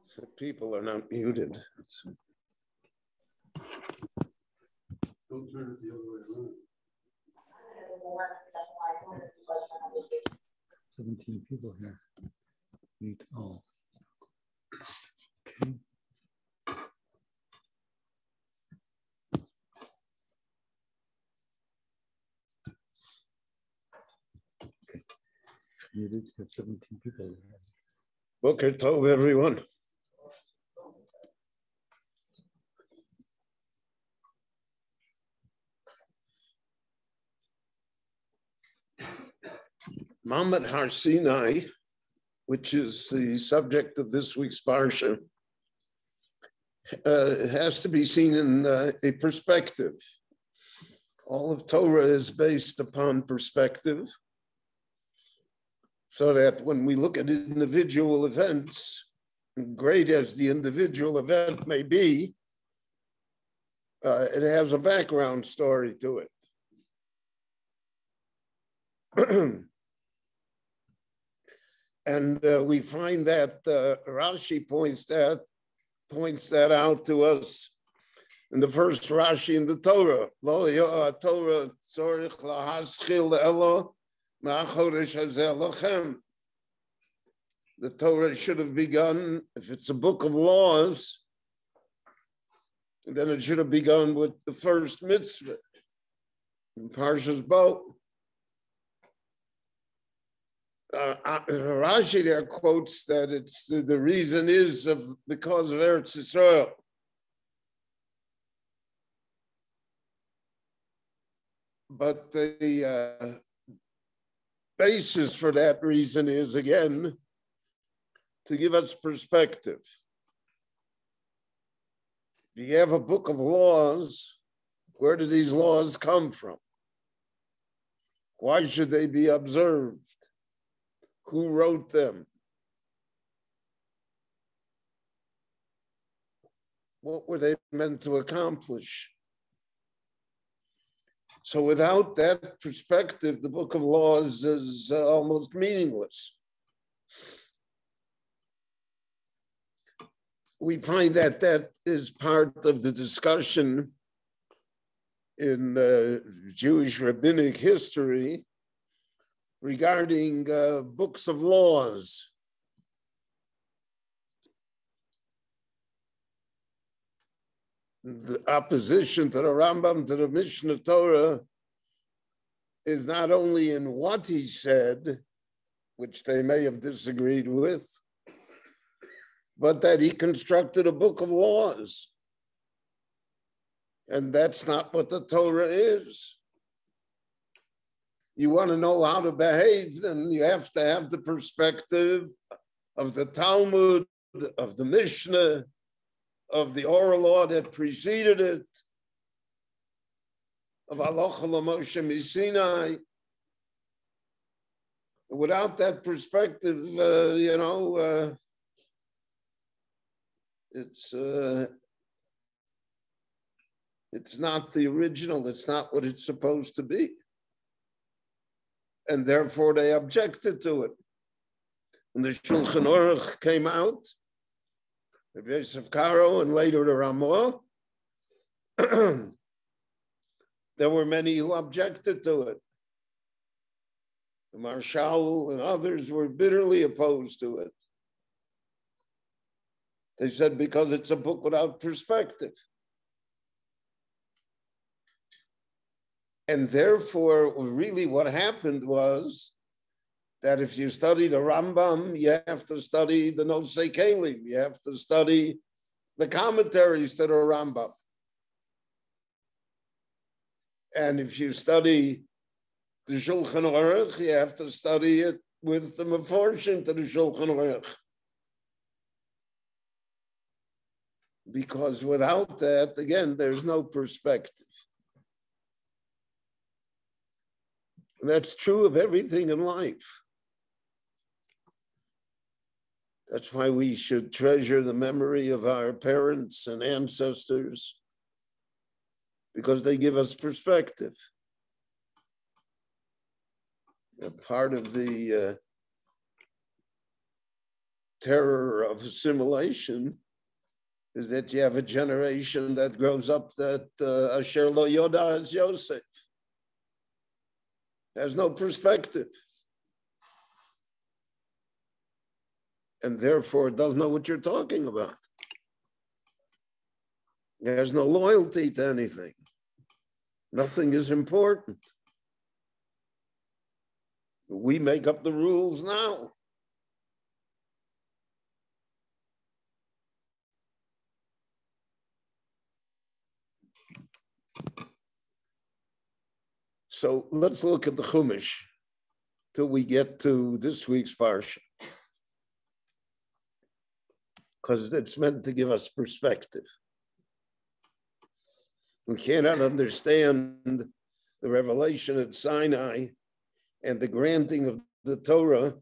So people are not muted. Don't turn it the other way around. 17 people here. Meet all. Okay. Okay. Muted. Have 17 people here. Boker Tov, everyone. Mamad Har Sinai, which is the subject of this week's Parsha, has to be seen in a perspective. All of Torah is based upon perspective, so that when we look at individual events, great as the individual event may be, it has a background story to it. And we find that Rashi points that out to us in the first Rashi in the Torah. Lo Torah tzorich lahaschil elo ma'achodesh hazeh lachem. The Torah should have begun, if it's a book of laws, then it should have begun with the first mitzvah in Parshas Bo. Rashi there quotes that it's the reason is because of Eretz Yisrael. But the basis for that reason is, again, to give us perspective. You have a book of laws. Where do these laws come from? Why should they be observed? Who wrote them? What were they meant to accomplish? So without that perspective, the book of laws is almost meaningless. We find that is part of the discussion in Jewish rabbinic history regarding books of laws. The opposition to the Rambam, to the Mishnah Torah, is not only in what he said, which they may have disagreed with, but that he constructed a book of laws. And that's not what the Torah is. You want to know how to behave, then you have to have the perspective of the Talmud, of the Mishnah, of the oral law that preceded it, of Halacha L'Moshe Misinai. Without that perspective, it's not the original. It's not what it's supposed to be. And therefore they objected to it. When the Shulchan Aruch came out, Rabbi Yosef Karo and later the Ramah, there were many who objected to it. The Marshal and others were bitterly opposed to it. They said because it's a book without perspective. And therefore, really what happened was that if you study the Rambam, you have to study the Nosei Kelim. You have to study the commentaries to the Rambam. And if you study the Shulchan Aruch, you have to study it with the Meforshim to the Shulchan Aruch. Because without that, again, there's no perspective. And that's true of everything in life. That's why we should treasure the memory of our parents and ancestors, because they give us perspective. A part of the terror of assimilation is that you have a generation that grows up that Asher lo yoda as Yosef. Has no perspective. And therefore doesn't know what you're talking about. There's no loyalty to anything. Nothing is important. We make up the rules now. So let's look at the Chumash till we get to this week's Parsha, because it's meant to give us perspective. We cannot understand the revelation at Sinai and the granting of the Torah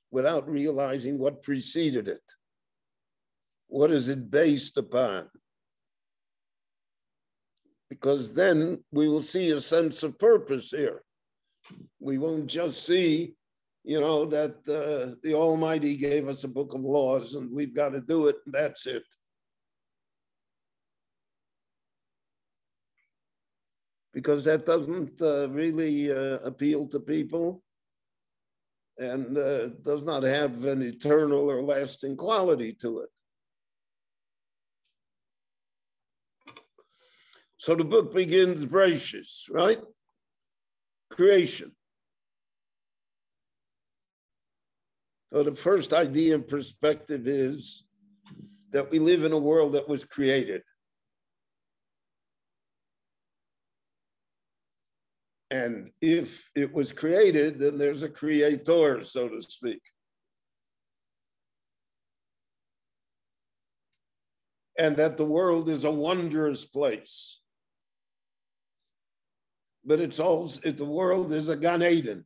without realizing what preceded it. What is it based upon? Because then we will see a sense of purpose here. We won't just see, that the Almighty gave us a book of laws and we've got to do it, and that's it. Because that doesn't really appeal to people and does not have an eternal or lasting quality to it. So the book begins Bereshis, right? Creation. So the first idea and perspective is that we live in a world that was created. And if it was created, then there's a creator, so to speak. And that the world is a wondrous place. But the world is a Gan Eden.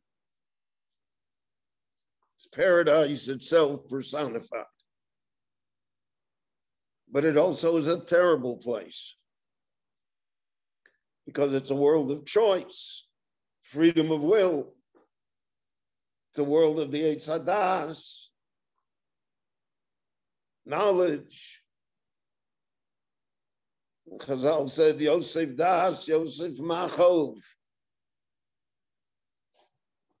It's paradise itself personified. But it also is a terrible place because it's a world of choice, freedom of will. It's a world of the Eitz Hadas, knowledge. Chazal said, Yosef Das, Yosef Machov.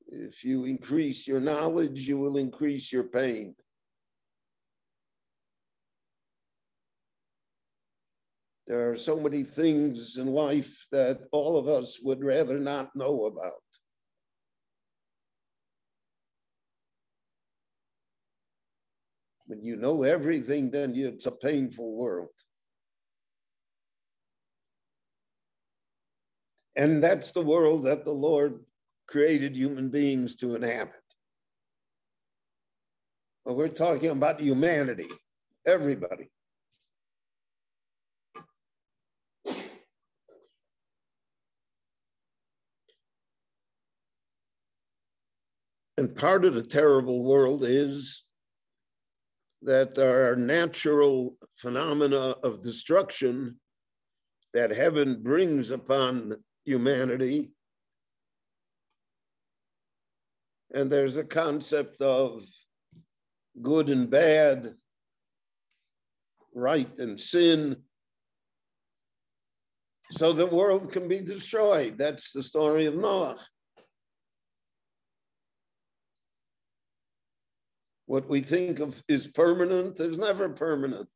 If you increase your knowledge, you will increase your pain. There are so many things in life that all of us would rather not know about. When you know everything, then it's a painful world. And that's the world that the Lord created human beings to inhabit. But we're talking about humanity, everybody. And part of the terrible world is that there are natural phenomena of destruction that heaven brings upon humanity. And there's a concept of good and bad, right and sin. So the world can be destroyed. That's the story of Noah. What we think of is permanent is never permanent.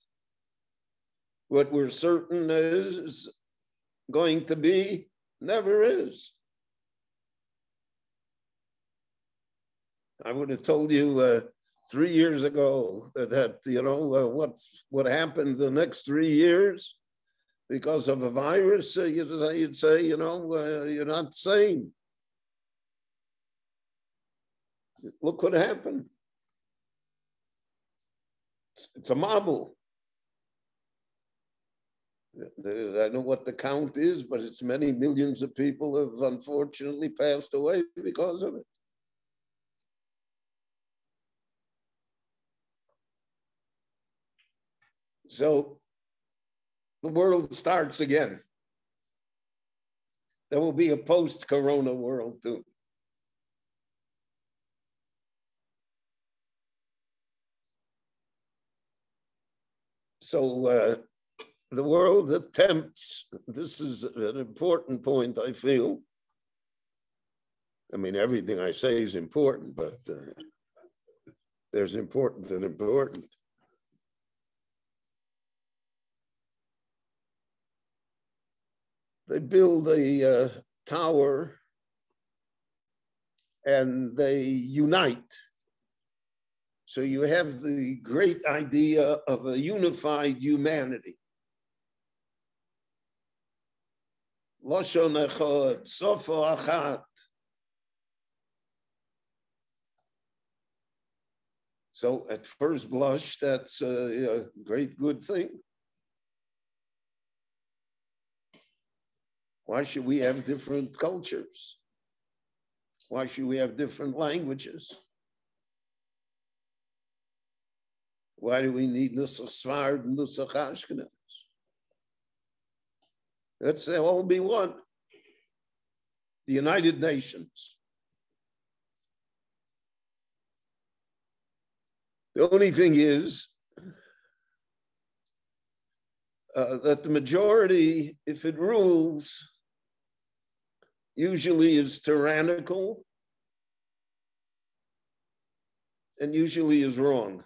What we're certain is going to be never is. I would have told you 3 years ago that, what happened the next 3 years because of a virus, you'd say, you're not sane. Look what happened. It's a marble. I don't know what the count is, but it's many millions of people have unfortunately passed away because of it. So the world starts again. There will be a post-corona world too. So the world attempts, this is an important point, I feel. I mean, everything I say is important, but there's important and important. They build a tower and they unite. So you have the great idea of a unified humanity. Lashon echad, sofo achat. So at first blush, that's a great good thing. Why should we have different cultures? Why should we have different languages? Why do we need Nusach Sfard and Nusach Ashkenaz? Let's all be one. The United Nations. The only thing is that the majority, if it rules, usually is tyrannical and usually is wrong.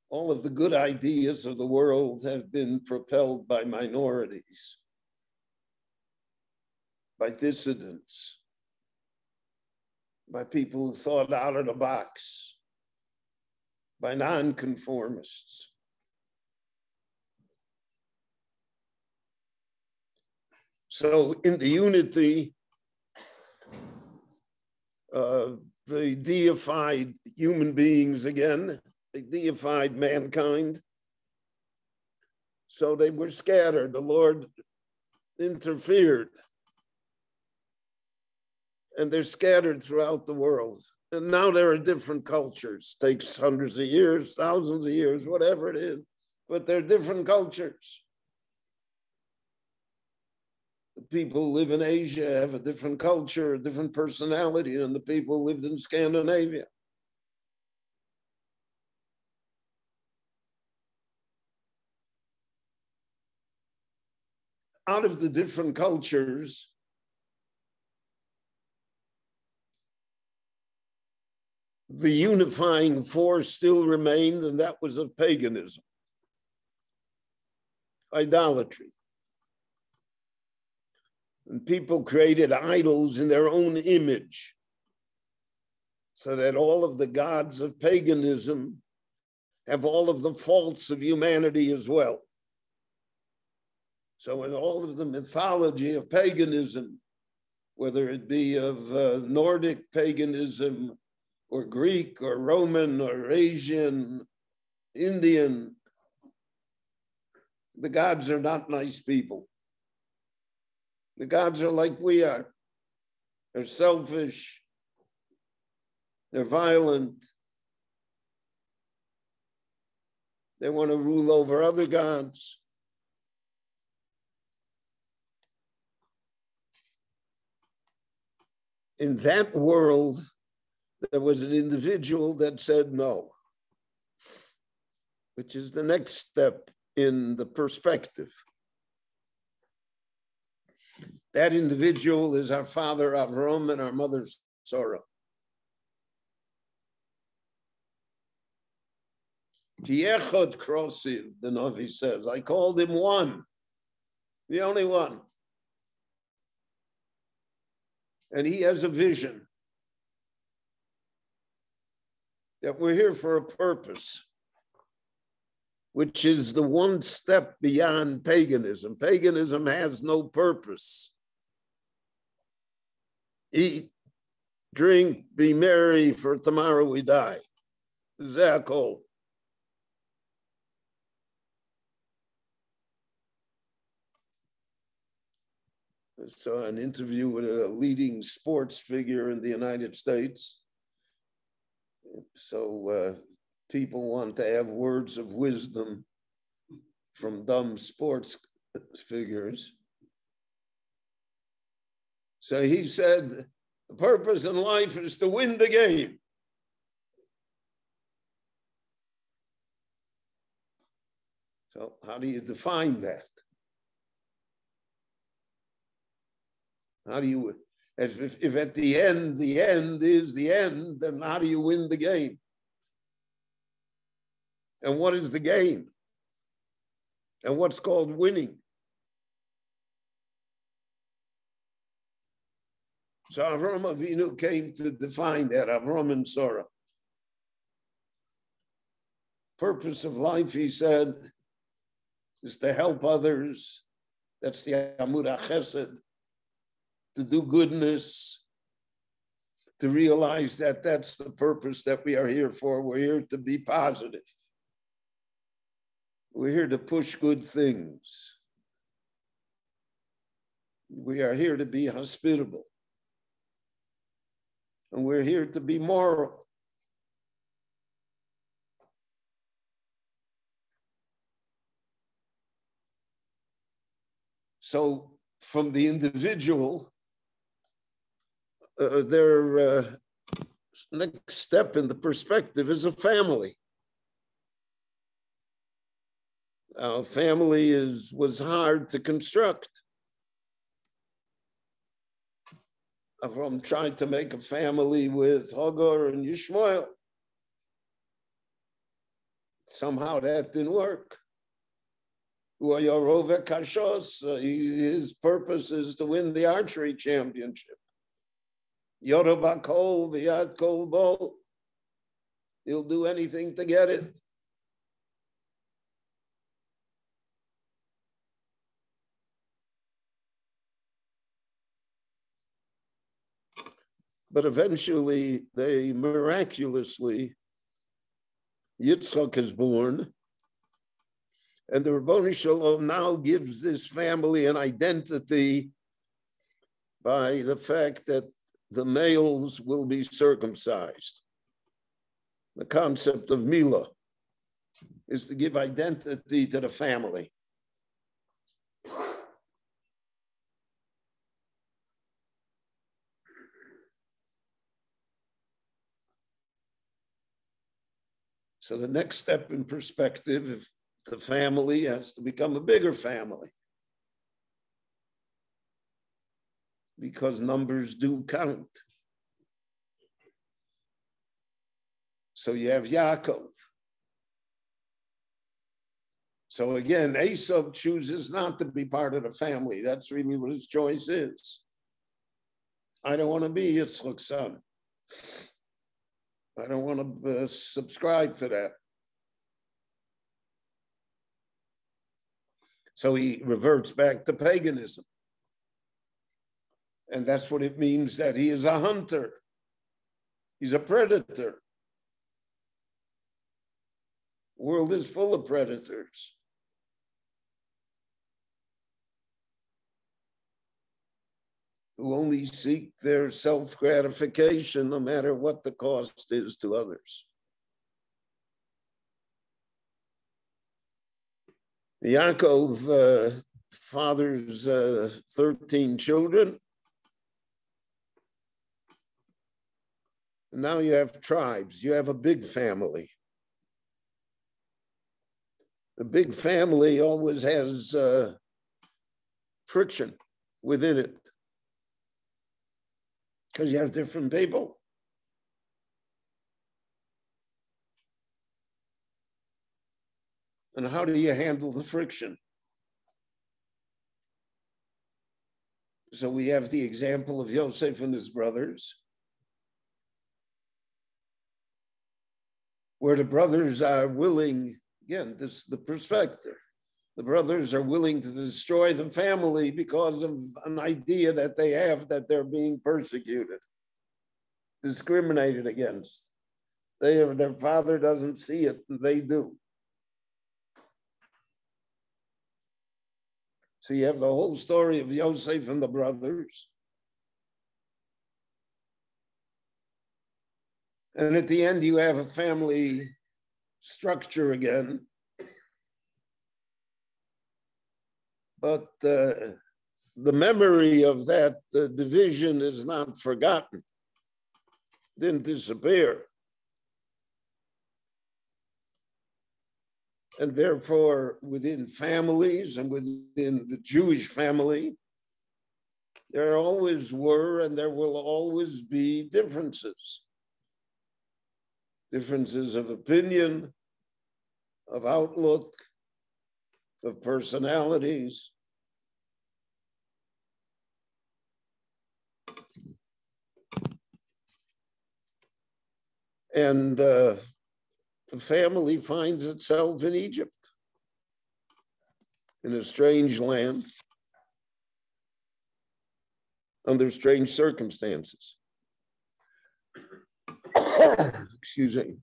All of the good ideas of the world have been propelled by minorities, by dissidents, by people who thought out of the box, by nonconformists. So in the unity, they deified human beings again. They deified mankind. So they were scattered. The Lord interfered. And they're scattered throughout the world. And now there are different cultures. It takes hundreds of years, thousands of years, whatever it is. But they're different cultures. The people who live in Asia have a different culture, a different personality than the people who lived in Scandinavia. Out of the different cultures, the unifying force still remained, and that was of paganism, idolatry. And people created idols in their own image, so that all of the gods of paganism have all of the faults of humanity as well. So in all of the mythology of paganism, whether it be of Nordic paganism or Greek or Roman or Asian, Indian, the gods are not nice people. The gods are like we are. They're selfish. They're violent. They want to rule over other gods. In that world, there was an individual that said no, which is the next step in the perspective. That individual is our father Avram and our mother Sarah. Kiechad krosiv, the Navi says, I called him one, the only one. And he has a vision that we're here for a purpose, which is the one step beyond paganism. Paganism has no purpose. eat, drink, be merry, for tomorrow we die. Zakol. I saw an interview with a leading sports figure in the United States. So people want to have words of wisdom from dumb sports figures. So he said, the purpose in life is to win the game. So how do you define that? How do you, if at the end is the end, then how do you win the game? And what is the game? And what's called winning? So Avram Avinu came to define that, Avram and Sarah. Purpose of life, he said, is to help others. That's the Amud HaChesed. To do goodness, to realize that that's the purpose that we are here for. We're here to be positive. We're here to push good things. We are here to be hospitable. And we're here to be moral. So from the individual, their next step in the perspective is a family. Family was hard to construct. Avram tried to make a family with Hagar and Yishmael. Somehow that didn't work. His purpose is to win the archery championship. Yorobakol, Viat Kol Bol. He'll do anything to get it. But eventually, they miraculously, Yitzchak is born, and the Ribono Shel Olam now gives this family an identity by the fact that the males will be circumcised. The concept of Milah is to give identity to the family. So the next step in perspective, if the family has to become a bigger family, because numbers do count. So you have Yaakov. So again, Esau chooses not to be part of the family. That's really what his choice is. I don't want to be Yitzchak's son. I don't want to subscribe to that. So he reverts back to paganism. And that's what it means that he is a hunter. He's a predator. The world is full of predators. Who only seek their self-gratification no matter what the cost is to others. Yaakov fathers 13 children. Now you have tribes. You have a big family. A big family always has friction within it because you have different people. And how do you handle the friction? So we have the example of Yosef and his brothers, where the brothers are willing, again, this is the perspective, The brothers are willing to destroy the family because of an idea that they have that they're being persecuted, discriminated against. Their father doesn't see it, and they do. So you have the whole story of Yosef and the brothers. And at the end, you have a family structure again. But the memory of that division is not forgotten, didn't disappear. And therefore, within families and within the Jewish family, there always were and there will always be differences. Differences of opinion, of outlook, of personalities. And the family finds itself in Egypt, in a strange land, under strange circumstances. Excuse me.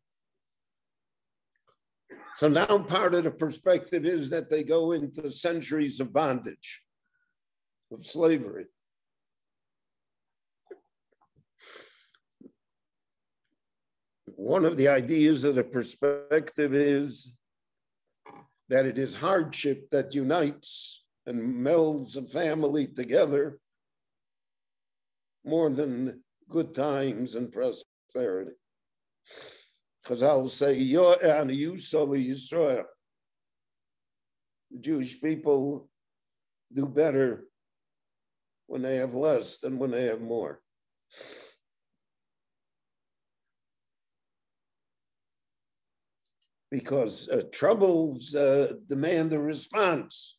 So now part of the perspective is that they go into centuries of bondage, of slavery. One of the ideas of the perspective is that it is hardship that unites and melds a family together more than good times and prosperity. Chazal say, Yisrael. The Jewish people do better when they have less than when they have more. Because troubles demand a response.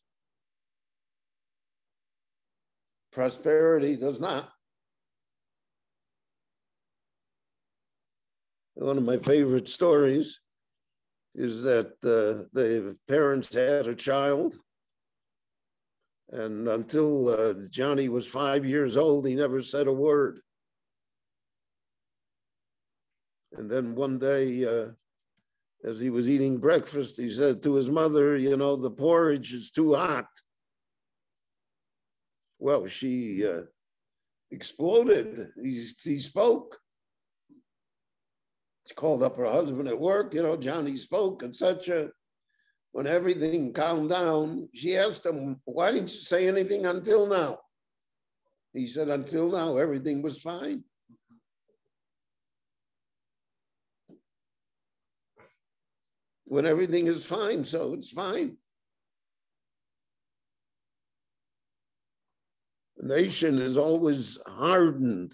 Prosperity does not. One of my favorite stories is that the parents had a child, and until Johnny was 5 years old, he never said a word. And then one day, as he was eating breakfast, he said to his mother, you know, the porridge is too hot. Well, she exploded. He spoke. She called up her husband at work, you know, Johnny spoke, etc. When everything calmed down, she asked him, why didn't you say anything until now? He said, until now, everything was fine. When everything is fine, so it's fine. The nation is always hardened,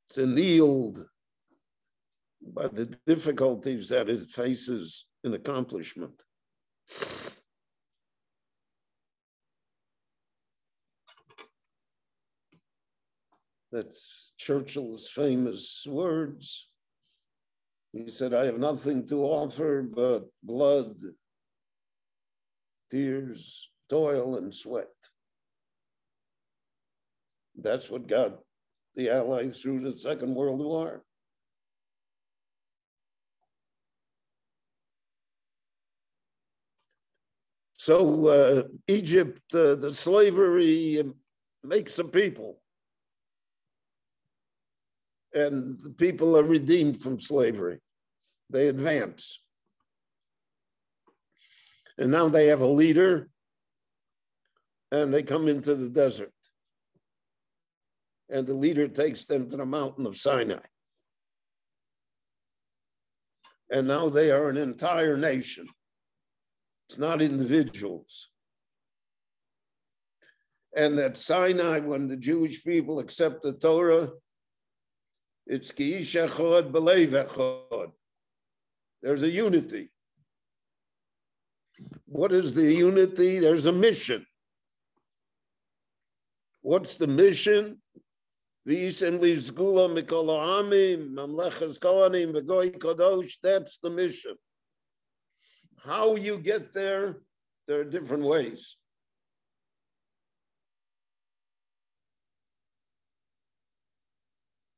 it's annealed by the difficulties that it faces in accomplishment. That's Churchill's famous words. He said, I have nothing to offer but blood, tears, toil, and sweat. That's what got the Allies through the Second World War. So Egypt, the slavery makes a people. And the people are redeemed from slavery. They advance. And now they have a leader, and they come into the desert. And the leader takes them to the mountain of Sinai. And now they are an entire nation. It's not individuals. And at Sinai, when the Jewish people accept the Torah, it's ki ish echad b'leiv echad. There's a unity. What is the unity? There's a mission. What's the mission? V'yisem li zgula mikol ha'amim, mamlechas kohanim, v'goy kadosh. That's the mission. How you get there There are different ways.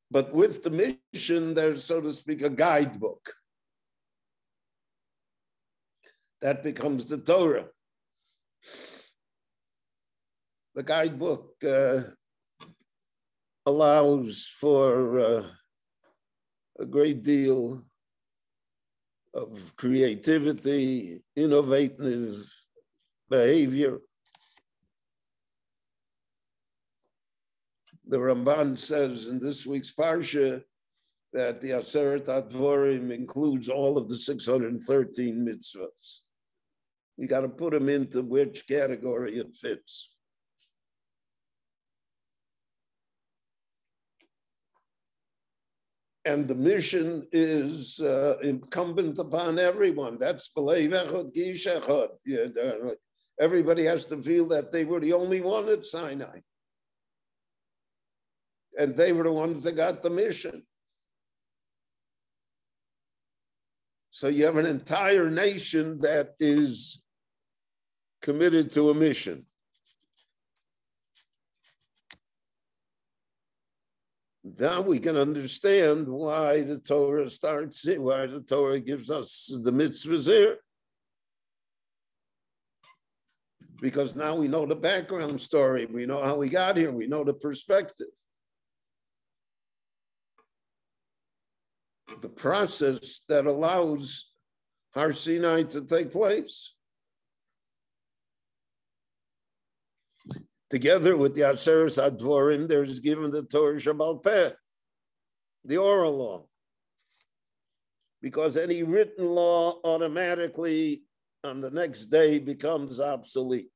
But with the mission, there's, so to speak, a guidebook. That becomes the Torah. The guidebook allows for a great deal of creativity, innovative behavior. The Ramban says in this week's Parsha that the Aseret HaDvorim includes all of the 613 mitzvahs. You got to put them into which category it fits. And the mission is incumbent upon everyone. That's B'lei Echad Gish Echad. Everybody has to feel that they were the only one at Sinai. And they were the ones that got the mission. So you have an entire nation that is committed to a mission. Now we can understand why the Torah starts here, why the Torah gives us the mitzvahs here. Because now we know the background story, we know how we got here, we know the perspective. The process that allows Har Sinai to take place. Together with the Aseret HaDvorim, there is given the Torah Shebal Peh, the oral law. Because any written law automatically on the next day becomes obsolete.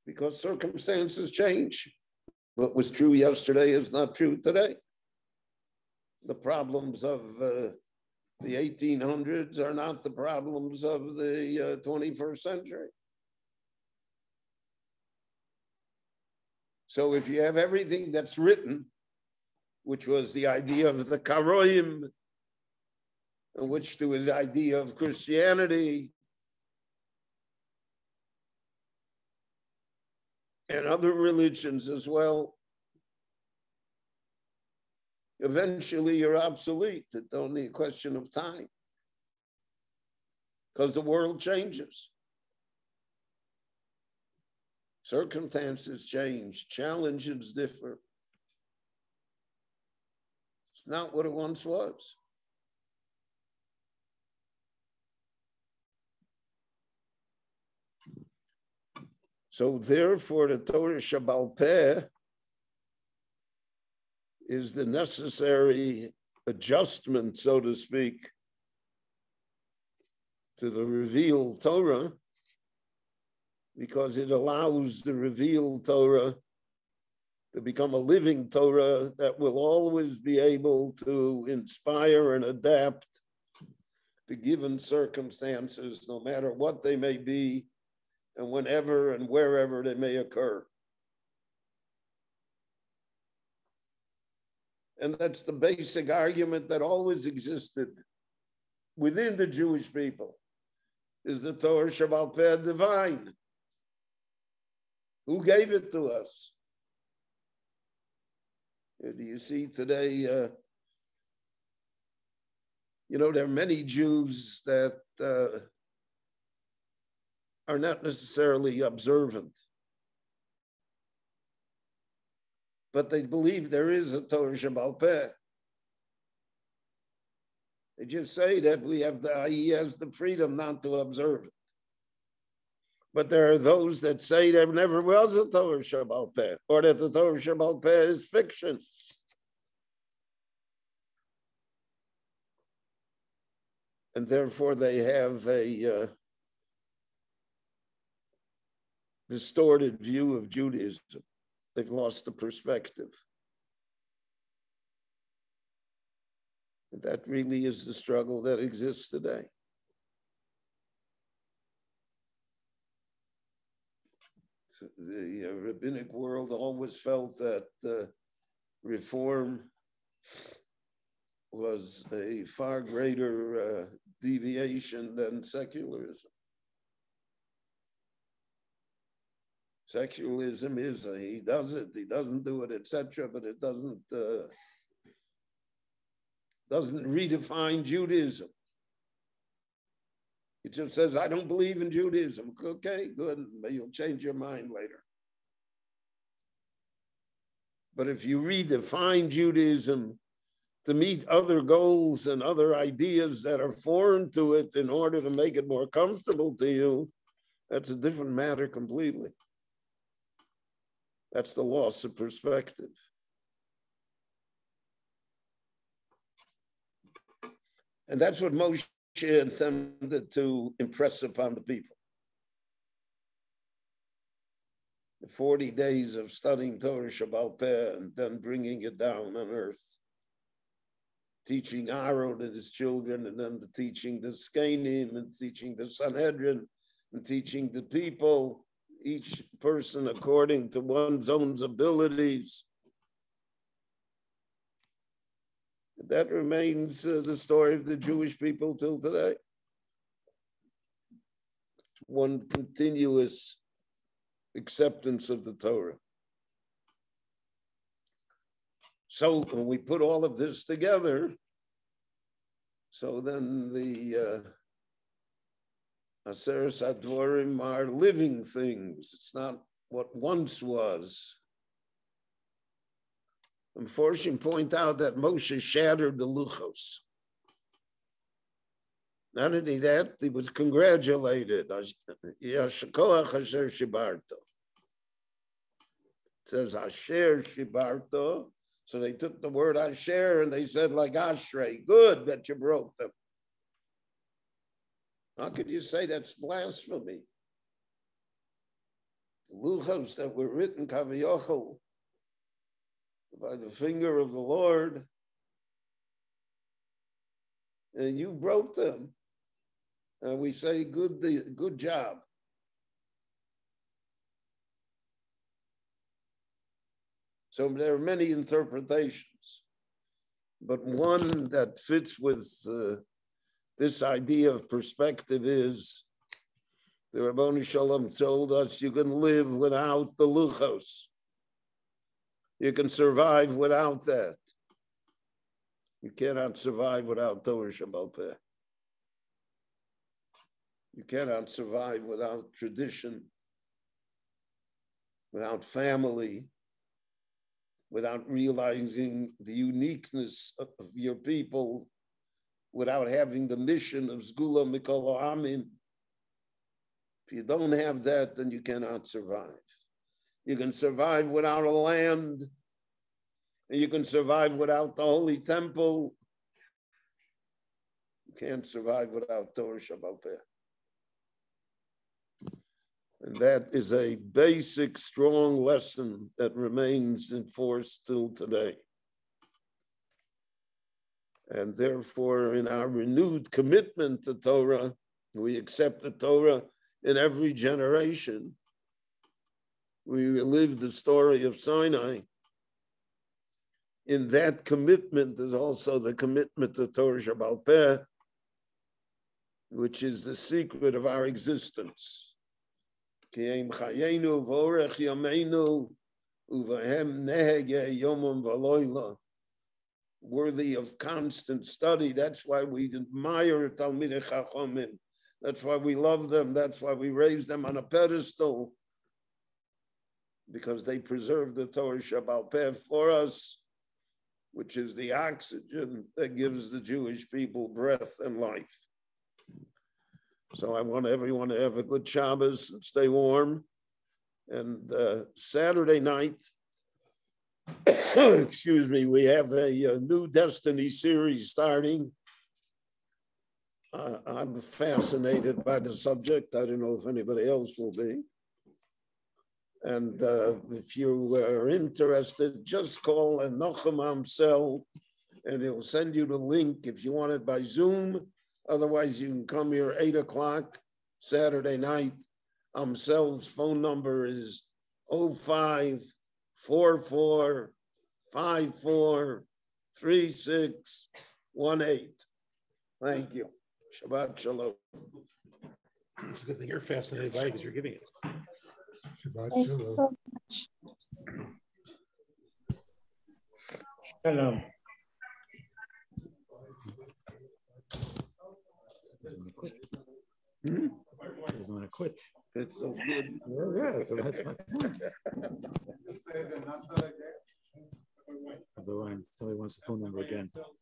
Because circumstances change. What was true yesterday is not true today. The problems of the 1800s are not the problems of the 21st century. So if you have everything that's written, which was the idea of the Karoim, which was the idea of Christianity, and other religions as well, eventually you're obsolete. It's only a question of time because the world changes. Circumstances change, challenges differ. It's not what it once was. So therefore, the Torah Shebal Peh is the necessary adjustment, so to speak, to the revealed Torah, because it allows the revealed Torah to become a living Torah that will always be able to inspire and adapt to given circumstances, no matter what they may be, and whenever and wherever they may occur. And that's the basic argument that always existed within the Jewish people. Is the Torah Shebal Peh divine? Who gave it to us? Do you see today, there are many Jews that are not necessarily observant, but they believe there is a Torah Shebal Peh. They just say that he has the freedom not to observe it. But there are those that say there never was a Torah Shebal Peh, or that the Torah Shebal Peh is fiction. And therefore they have a distorted view of Judaism. They've lost the perspective. And that really is the struggle that exists today. So the rabbinic world always felt that reform was a far greater deviation than secularism. Secularism is he does it, he doesn't do it, etc., but it doesn't redefine Judaism. It just says, I don't believe in Judaism. Okay, good, but you'll change your mind later. But if you redefine Judaism to meet other goals and other ideas that are foreign to it in order to make it more comfortable to you, that's a different matter completely. That's the loss of perspective. And that's what Moshe intended to impress upon the people. The 40 days of studying Torah Shabbal Peh and then bringing it down on earth. Teaching Aaron and his children, and then teaching the Skenim, and teaching the Sanhedrin, and teaching the people, each person according to one's own abilities. That remains the story of the Jewish people till today. One continuous acceptance of the Torah. So when we put all of this together, so then the Aseres HaDvorim are living things. It's not what once was. Unfortunately, point out that Moshe shattered the luchos. Not only that, he was congratulated. It says Asher Shibarto. So they took the word Asher and they said like Ashrei, good that you broke them. How could you say that's blasphemy? The luchos that were written Kaviyachol by the finger of the Lord, and you broke them. And we say, good job. So there are many interpretations, but one that fits with this idea of perspective is the Rabboni Shalom told us you can live without the luchos. You can survive without that. You cannot survive without Torah Shabbal Peh. You cannot survive without tradition, without family, without realizing the uniqueness of your people, without having the mission of Zgula Mikol Ha'amim. If you don't have that, then you cannot survive. You can survive without a land, and you can survive without the Holy Temple. You can't survive without Torah Shabbal Peh. And that is a basic, strong lesson that remains in force till today. And therefore, in our renewed commitment to Torah, we accept the Torah in every generation. We relive the story of Sinai. In that commitment is also the commitment to Torah Shabbal Peh, which is the secret of our existence. Worthy of constant study. That's why we admire Talmidei Chachamim. That's why we love them. That's why we raise them on a pedestal, because they preserve the Torah Shabbal Peh for us, which is the oxygen that gives the Jewish people breath and life. So I want everyone to have a good Shabbos and stay warm. And Saturday night, excuse me, we have a new Destiny series starting. I'm fascinated by the subject. I don't know if anybody else will be. And if you are interested, just call Nochem Amsel, and he'll send you the link if you want it by Zoom. Otherwise, you can come here 8 o'clock Saturday night. Amsel's phone number is 0544543618. Thank you. Shabbat shalom. It's a good thing you're fascinated by it because you're giving it. Shabbat Thank you shalom. so much. Shalom. Doesn't want to quit. It's so good. Yeah, so that's my point. Rabbi Wein, tell me once the phone number again.